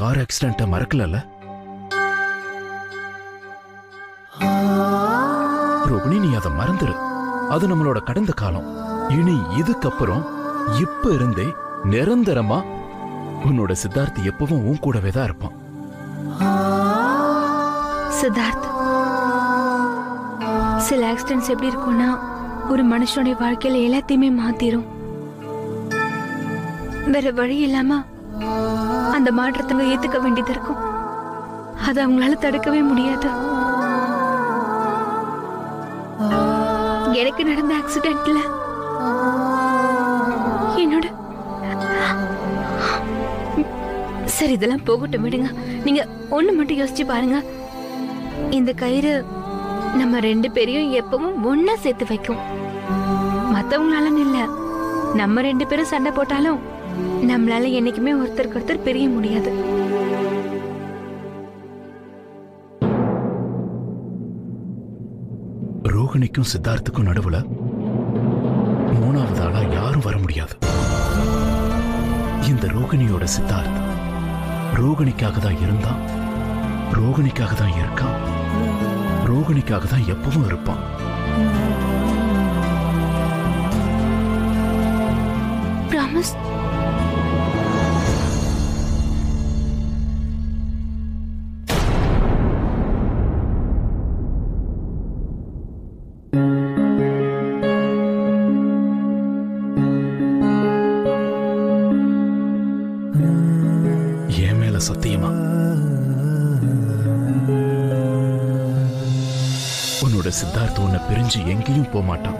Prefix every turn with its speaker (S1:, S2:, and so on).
S1: Car ஆக்சிடென்ட்ட மறக்கலல்ல? Rohini, நீ அதை மறந்துரு. அது நம்மளோட கடந்த காலம். இனி இதுக்கப்புறம் இப்ப இருந்தே நிரந்தரமா உன்னோட சித்தார்த் எப்பவும் உன் கூடவே தான் இருப்பான்.
S2: சித்தார்த், சில ஆக்சிடென்ட்ஸ் எப்படி இருக்கும்னா ஒரு மனுஷனுடைய வாழ்க்கையில எல்லாத்தையுமே மாத்திரும். வேற வழி இல்லாம அந்த மாற்றத்தை ஏத்துக்க வேண்டியது இருக்கும். அது அவங்களால தடுக்கவே முடியாது. எனக்கு நடந்த ஆக்சிடென்ட்ல என்னோட சரி, இதெல்லாம் போகட்டும், விடுங்க. நீங்க ஒண்ணு மட்டும் யோசிச்சு பாருங்க. இந்த கயிறு நம்ம 2 பேரையும் எப்பவும் ஒன்னா சேர்த்து வைக்கும். மத்தவங்களால இல்ல, நம்ம 2 பேரும் சண்டை போட்டாலும் நம்மளால என்னைக்குமே ஒருத்தருக்கு ஒருத்தர் பிரிய முடியாது.
S1: ரோகிணிக்கும் சித்தார்த்துக்கும் நடுவுல 3வது ஆளா யாரும் வர முடியாது. இந்த ரோகிணியோட சித்தார்த் ரோகிணிக்காக தான் இருந்தான், ரோகிணிக்காக தான் இருக்கான், ரோகிணிக்காக தான் எப்பவும் இருப்பான்.
S2: Promise?
S1: என் மேல சத்தியமா? உன்னோட சித்தார்த் உன்னை பிரிஞ்சு எங்கேயும் போக மாட்டான்.